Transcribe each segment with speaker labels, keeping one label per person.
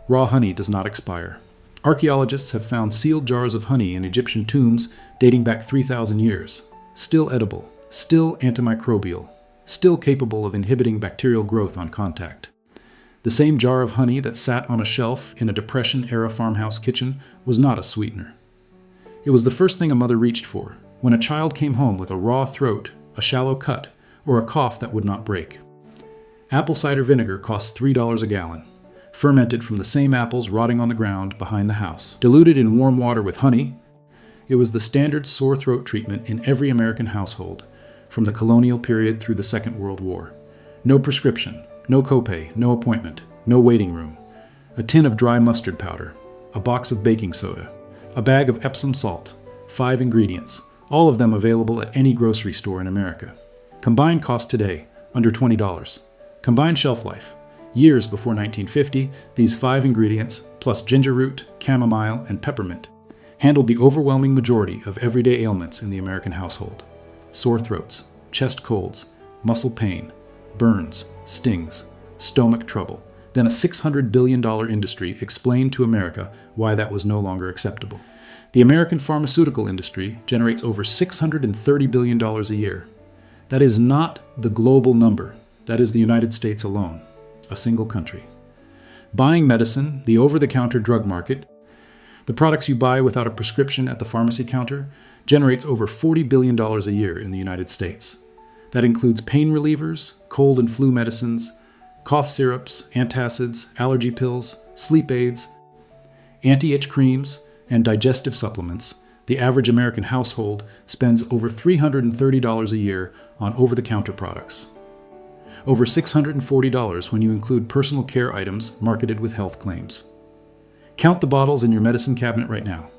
Speaker 1: Raw honey does not expire. Archaeologists have found sealed jars of honey in Egyptian tombs dating back 3,000 years. Still edible, still antimicrobial, still capable of inhibiting bacterial growth on contact. The same jar of honey that sat on a shelf in a Depression-era farmhouse kitchen was not a sweetener. It was the first thing a mother reached for when a child came home with a raw throat, a shallow cut, or a cough that would not break. Apple cider vinegar costs $3 a gallon, fermented from the same apples rotting on the ground behind the house. Diluted in warm water with honey, it was the standard sore throat treatment in every American household, from the colonial period through the Second World War. No prescription, no copay, no appointment, no waiting room. A tin of dry mustard powder, a box of baking soda, a bag of Epsom salt, 5 ingredients, all of them available at any grocery store in America. Combined cost today, under $20. Combined shelf life, years before 1950, these 5 ingredients, plus ginger root, chamomile, and peppermint, handled the overwhelming majority of everyday ailments in the American household. Sore throats, chest colds, muscle pain, burns, stings, stomach trouble. Then a $600 billion industry explained to America why that was no longer acceptable. The American pharmaceutical industry generates over $630 billion a year. That is not the global number. That is the United States alone, a single country. Buying medicine, the over-the-counter drug market, the products you buy without a prescription at the pharmacy counter, generates over $40 billion a year in the United States. That includes pain relievers, cold and flu medicines, cough syrups, antacids, allergy pills, sleep aids, anti-itch creams, and digestive supplements. The average American household spends over $330 a year on over-the-counter products. Over $640 when you include personal care items marketed with health claims. Count the bottles in your medicine cabinet right now.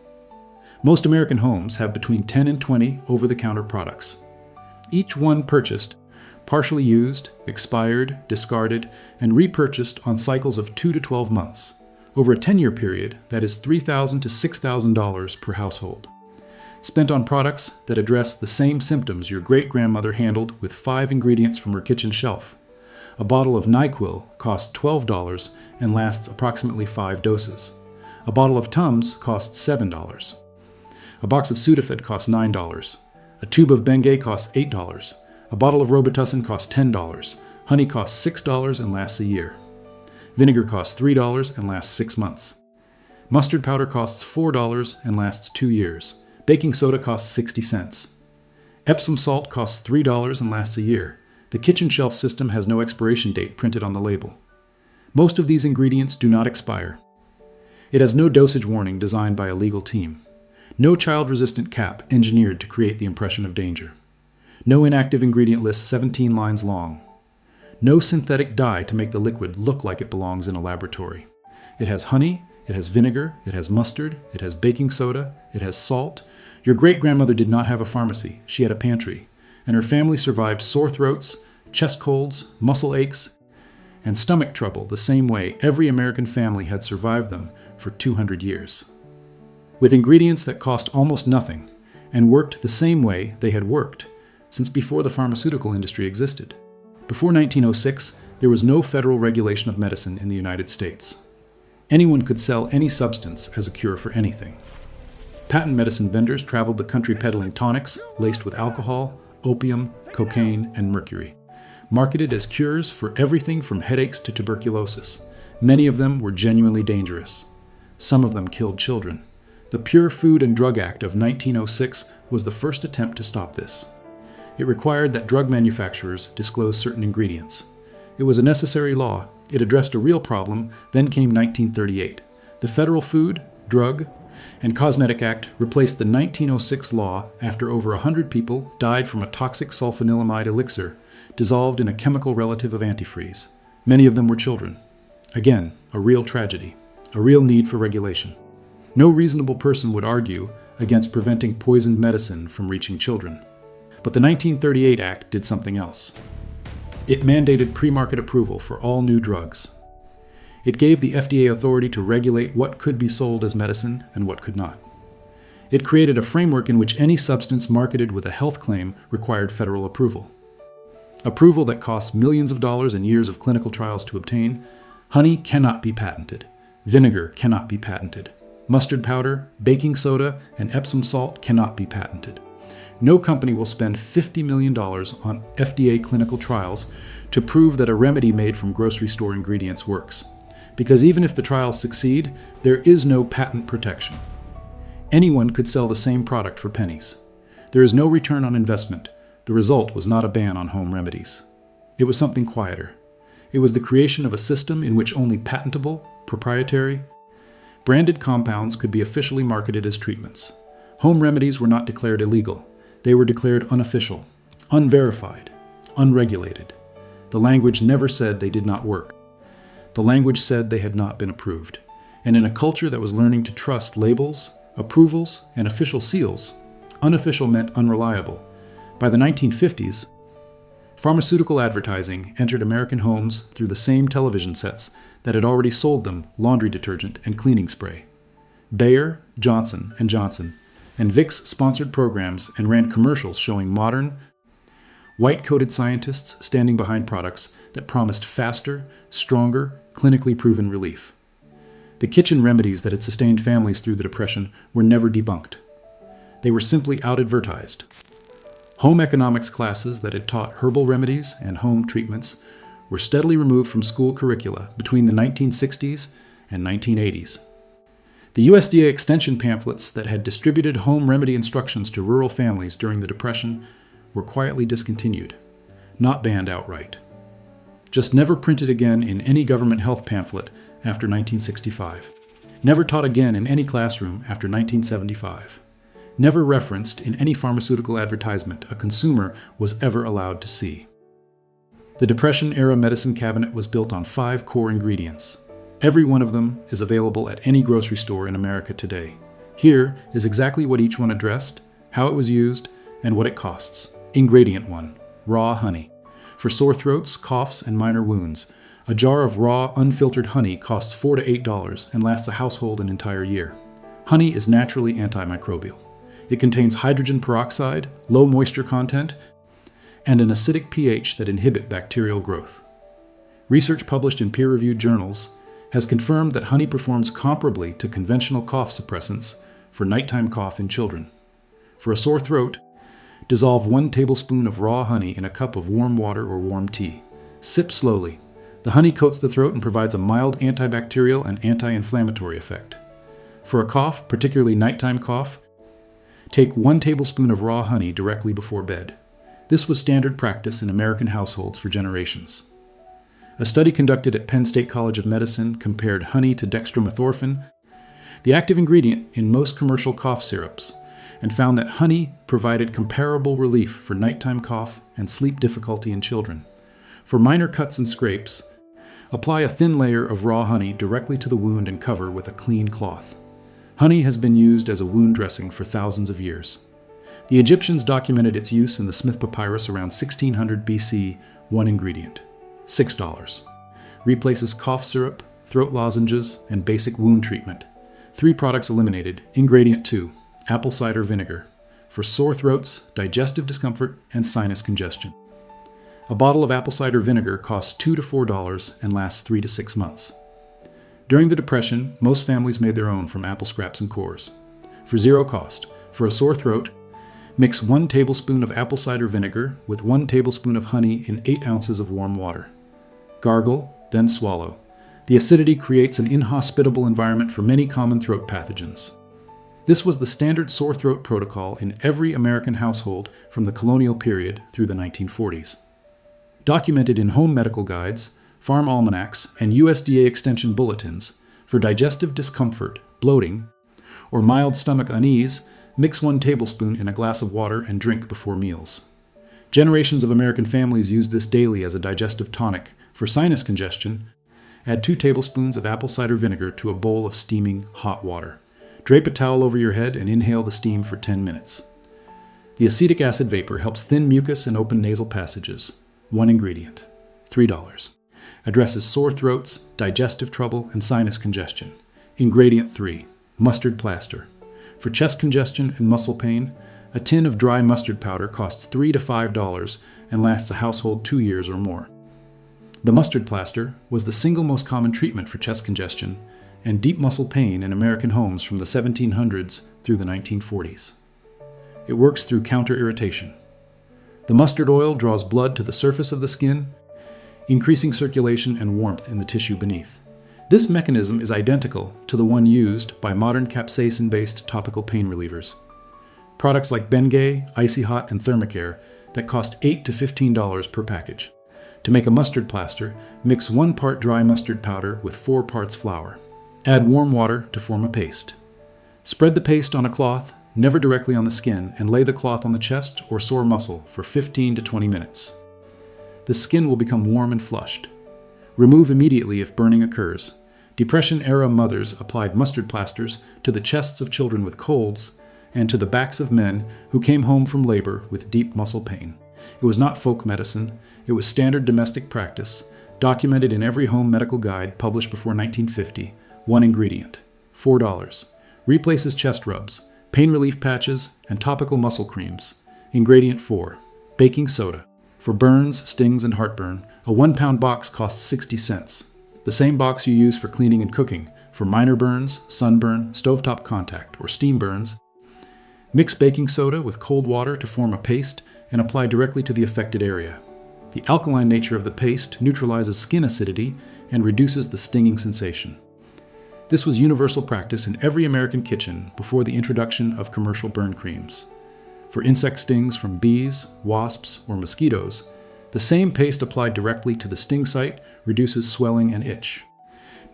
Speaker 1: Most American homes have between 10 and 20 over-the-counter products. Each one purchased, partially used, expired, discarded, and repurchased on cycles of 2 to 12 months. Over a 10-year period, that is $3,000 to $6,000 per household. Spent on products that address the same symptoms your great-grandmother handled with 5 ingredients from her kitchen shelf. A bottle of NyQuil costs $12 and lasts approximately 5 doses. A bottle of Tums costs $7. A box of Sudafed costs $9. A tube of Bengay costs $8. A bottle of Robitussin costs $10. Honey costs $6 and lasts a year. Vinegar costs $3 and lasts 6 months. Mustard powder costs $4 and lasts 2 years. Baking soda costs 60 cents. Epsom salt costs $3 and lasts a year. The kitchen shelf system has no expiration date printed on the label. Most of these ingredients do not expire. It has no dosage warning designed by a legal team. No child-resistant cap engineered to create the impression of danger. No inactive ingredient list 17 lines long. No synthetic dye to make the liquid look like it belongs in a laboratory. It has honey, it has vinegar, it has mustard, it has baking soda, it has salt. Your great-grandmother did not have a pharmacy, she had a pantry, and her family survived sore throats, chest colds, muscle aches, and stomach trouble the same way every American family had survived them for 200 years. With ingredients that cost almost nothing and worked the same way they had worked since before the pharmaceutical industry existed. Before 1906, there was no federal regulation of medicine in the United States. Anyone could sell any substance as a cure for anything. Patent medicine vendors traveled the country peddling tonics laced with alcohol, opium, cocaine, and mercury, marketed as cures for everything from headaches to tuberculosis. Many of them were genuinely dangerous. Some of them killed children. The Pure Food and Drug Act of 1906 was the first attempt to stop this. It required that drug manufacturers disclose certain ingredients. It was a necessary law. It addressed a real problem. Then came 1938. The Federal Food, Drug, and Cosmetic Act replaced the 1906 law after over 100 people died from a toxic sulfanilamide elixir dissolved in a chemical relative of antifreeze. Many of them were children. Again, a real tragedy, a real need for regulation. No reasonable person would argue against preventing poisoned medicine from reaching children. But the 1938 Act did something else. It mandated pre-market approval for all new drugs. It gave the FDA authority to regulate what could be sold as medicine and what could not. It created a framework in which any substance marketed with a health claim required federal approval. Approval that costs millions of dollars and years of clinical trials to obtain. Honey cannot be patented. Vinegar cannot be patented. Mustard powder, baking soda, and Epsom salt cannot be patented. No company will spend $50 million on FDA clinical trials to prove that a remedy made from grocery store ingredients works. Because even if the trials succeed, there is no patent protection. Anyone could sell the same product for pennies. There is no return on investment. The result was not a ban on home remedies. It was something quieter. It was the creation of a system in which only patentable, proprietary, branded compounds could be officially marketed as treatments. Home remedies were not declared illegal. They were declared unofficial, unverified, unregulated. The language never said they did not work. The language said they had not been approved. And in a culture that was learning to trust labels, approvals, and official seals, unofficial meant unreliable. By the 1950s, pharmaceutical advertising entered American homes through the same television sets that had already sold them laundry detergent and cleaning spray. Bayer, Johnson & Johnson, and Vicks sponsored programs and ran commercials showing modern, white-coated scientists standing behind products that promised faster, stronger, clinically proven relief. The kitchen remedies that had sustained families through the Depression were never debunked. They were simply out-advertised. Home economics classes that had taught herbal remedies and home treatments were steadily removed from school curricula between the 1960s and 1980s. The USDA extension pamphlets that had distributed home remedy instructions to rural families during the Depression were quietly discontinued, not banned outright. Just never printed again in any government health pamphlet after 1965. Never taught again in any classroom after 1975. Never referenced in any pharmaceutical advertisement a consumer was ever allowed to see. The Depression-era medicine cabinet was built on 5 core ingredients. Every one of them is available at any grocery store in America today. Here is exactly what each one addressed, how it was used, and what it costs. Ingredient 1. Raw honey. For sore throats, coughs, and minor wounds, a jar of raw, unfiltered honey costs $4 to $8 and lasts a household an entire year. Honey is naturally antimicrobial. It contains hydrogen peroxide, low moisture content, and an acidic pH that inhibit bacterial growth. Research published in peer-reviewed journals has confirmed that honey performs comparably to conventional cough suppressants for nighttime cough in children. For a sore throat, dissolve 1 tablespoon of raw honey in a cup of warm water or warm tea. Sip slowly. The honey coats the throat and provides a mild antibacterial and anti-inflammatory effect. For a cough, particularly nighttime cough, take 1 tablespoon of raw honey directly before bed. This was standard practice in American households for generations. A study conducted at Penn State College of Medicine compared honey to dextromethorphan, the active ingredient in most commercial cough syrups, and found that honey provided comparable relief for nighttime cough and sleep difficulty in children. For minor cuts and scrapes, apply a thin layer of raw honey directly to the wound and cover with a clean cloth. Honey has been used as a wound dressing for thousands of years. The Egyptians documented its use in the Smith Papyrus around 1600 BC, 1 ingredient. $6. Replaces cough syrup, throat lozenges, and basic wound treatment. 3 products eliminated. Ingredient 2. Apple cider vinegar. For sore throats, digestive discomfort, and sinus congestion. A bottle of apple cider vinegar costs $2 to $4 and lasts 3 to 6 months. During the Depression, most families made their own from apple scraps and cores. For 0 cost, for a sore throat, mix 1 tablespoon of apple cider vinegar with 1 tablespoon of honey in 8 ounces of warm water. Gargle, then swallow. The acidity creates an inhospitable environment for many common throat pathogens. This was the standard sore throat protocol in every American household from the colonial period through the 1940s. Documented in home medical guides, farm almanacs, and USDA extension bulletins, for digestive discomfort, bloating, or mild stomach unease, mix 1 tablespoon in a glass of water and drink before meals. Generations of American families use this daily as a digestive tonic. For sinus congestion, add 2 tablespoons of apple cider vinegar to a bowl of steaming hot water. Drape a towel over your head and inhale the steam for 10 minutes. The acetic acid vapor helps thin mucus and open nasal passages. 1 ingredient. $3. Addresses sore throats, digestive trouble, and sinus congestion. Ingredient 3. Mustard plaster. For chest congestion and muscle pain, a tin of dry mustard powder costs $3 to $5 and lasts a household 2 years or more. The mustard plaster was the single most common treatment for chest congestion and deep muscle pain in American homes from the 1700s through the 1940s. It works through counter-irritation. The mustard oil draws blood to the surface of the skin, increasing circulation and warmth in the tissue beneath. This mechanism is identical to the one used by modern capsaicin-based topical pain relievers. Products like Bengay, Icy Hot, and Thermacare that cost $8 to $15 per package. To make a mustard plaster, mix 1 part dry mustard powder with 4 parts flour. Add warm water to form a paste. Spread the paste on a cloth, never directly on the skin, and lay the cloth on the chest or sore muscle for 15 to 20 minutes. The skin will become warm and flushed. Remove immediately if burning occurs. Depression-era mothers applied mustard plasters to the chests of children with colds and to the backs of men who came home from labor with deep muscle pain. It was not folk medicine. It was standard domestic practice, documented in every home medical guide published before 1950. One ingredient, $4. Replaces chest rubs, pain relief patches, and topical muscle creams. Ingredient 4, baking soda. For burns, stings, and heartburn, a 1-pound box costs 60 cents. The same box you use for cleaning and cooking, for minor burns, sunburn, stovetop contact, or steam burns. Mix baking soda with cold water to form a paste and apply directly to the affected area. The alkaline nature of the paste neutralizes skin acidity and reduces the stinging sensation. This was universal practice in every American kitchen before the introduction of commercial burn creams. For insect stings from bees, wasps, or mosquitoes, the same paste applied directly to the sting site reduces swelling and itch.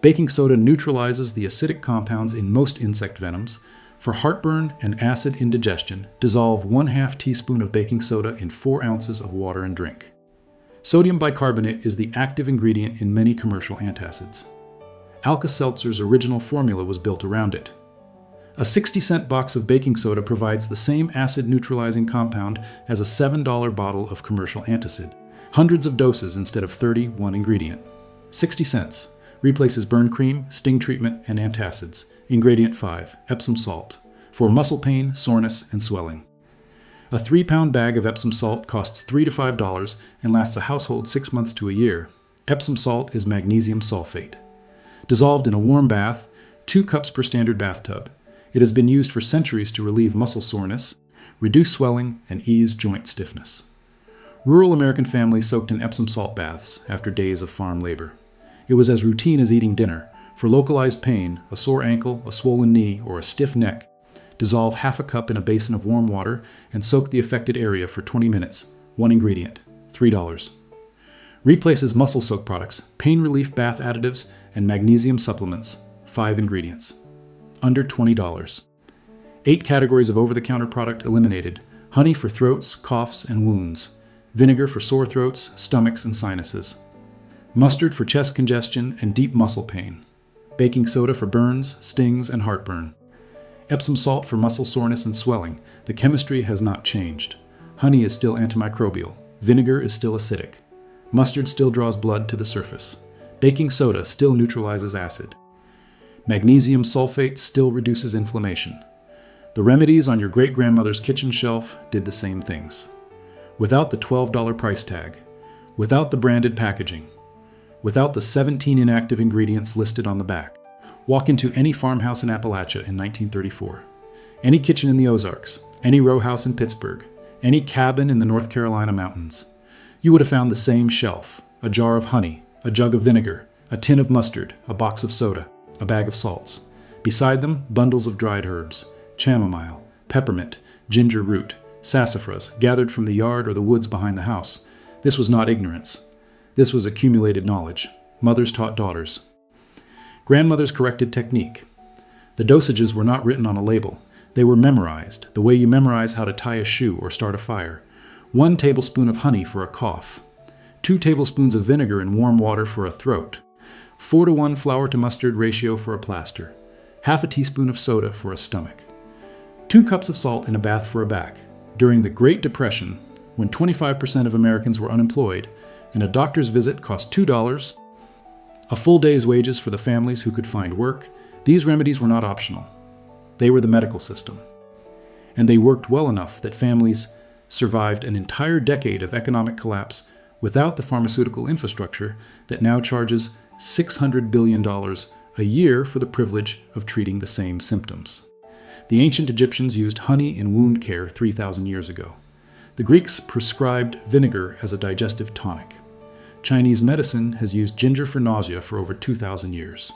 Speaker 1: Baking soda neutralizes the acidic compounds in most insect venoms. For heartburn and acid indigestion, dissolve 1/2 teaspoon of baking soda in 4 ounces of water and drink. Sodium bicarbonate is the active ingredient in many commercial antacids. Alka-Seltzer's original formula was built around it. A 60-cent box of baking soda provides the same acid-neutralizing compound as a $7 bottle of commercial antacid. Hundreds of doses instead of 30, one ingredient. 60 cents. Replaces burn cream, sting treatment, and antacids. Ingredient 5, Epsom salt. For muscle pain, soreness, and swelling. A 3-pound bag of Epsom salt costs $3 to $5 and lasts a household 6 months to a year. Epsom salt is magnesium sulfate. Dissolved in a warm bath, 2 cups per standard bathtub. It has been used for centuries to relieve muscle soreness, reduce swelling, and ease joint stiffness. Rural American families soaked in Epsom salt baths after days of farm labor. It was as routine as eating dinner. For localized pain, a sore ankle, a swollen knee, or a stiff neck, dissolve 1/2 cup in a basin of warm water and soak the affected area for 20 minutes. One ingredient, $3. Replaces muscle soak products, pain relief bath additives, and magnesium supplements. 5 ingredients. Under $20. 8 categories of over-the-counter product eliminated. Honey for throats, coughs, and wounds. Vinegar for sore throats, stomachs, and sinuses. Mustard for chest congestion and deep muscle pain. Baking soda for burns, stings, and heartburn. Epsom salt for muscle soreness and swelling. The chemistry has not changed. Honey is still antimicrobial. Vinegar is still acidic. Mustard still draws blood to the surface. Baking soda still neutralizes acid. Magnesium sulfate still reduces inflammation. The remedies on your great-grandmother's kitchen shelf did the same things. Without the $12 price tag. Without the branded packaging. Without the 17 inactive ingredients listed on the back. Walk into any farmhouse in Appalachia in 1934. Any kitchen in the Ozarks. Any row house in Pittsburgh. Any cabin in the North Carolina mountains. You would have found the same shelf. A jar of honey. A jug of vinegar. A tin of mustard. A box of soda. A bag of salts. Beside them, bundles of dried herbs. Chamomile. Peppermint. Ginger root. Sassafras, gathered from the yard or the woods behind the house. This was not ignorance. This was accumulated knowledge. Mothers taught daughters. Grandmothers corrected technique. The dosages were not written on a label. They were memorized, the way you memorize how to tie a shoe or start a fire. 1 tablespoon of honey for a cough. 2 tablespoons of vinegar in warm water for a throat. 4 to 1 flour to mustard ratio for a plaster. 1/2 teaspoon of soda for a stomach. 2 cups of salt in a bath for a back. During the Great Depression, when 25% of Americans were unemployed, and a doctor's visit cost $2, a full day's wages for the families who could find work, these remedies were not optional. They were the medical system. And they worked well enough that families survived an entire decade of economic collapse without the pharmaceutical infrastructure that now charges $600 billion a year for the privilege of treating the same symptoms. The ancient Egyptians used honey in wound care 3,000 years ago. The Greeks prescribed vinegar as a digestive tonic. Chinese medicine has used ginger for nausea for over 2,000 years.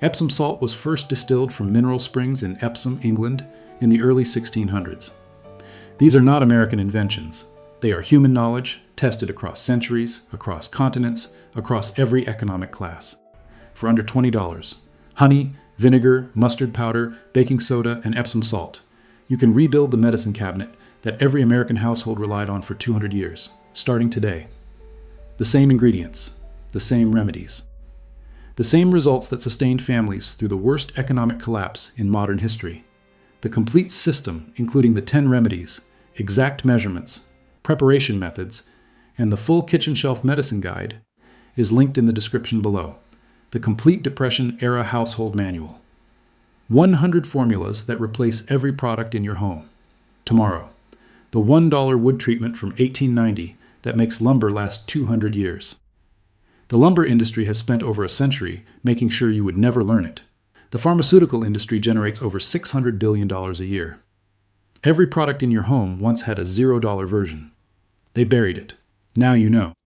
Speaker 1: Epsom salt was first distilled from mineral springs in Epsom, England, in the early 1600s. These are not American inventions. They are human knowledge, tested across centuries, across continents, across every economic class. For under $20, honey, vinegar, mustard powder, baking soda, and Epsom salt, you can rebuild the medicine cabinet that every American household relied on for 200 years, starting today. The same ingredients, the same remedies. The same results that sustained families through the worst economic collapse in modern history. The complete system, including the 10 remedies, exact measurements, preparation methods, and the full kitchen shelf medicine guide, is linked in the description below. The Complete Depression-Era Household Manual. 100 formulas that replace every product in your home. Tomorrow, the $1 wood treatment from 1890 that makes lumber last 200 years. The lumber industry has spent over a century making sure you would never learn it. The pharmaceutical industry generates over $600 billion a year. Every product in your home once had a $0 version. They buried it. Now you know.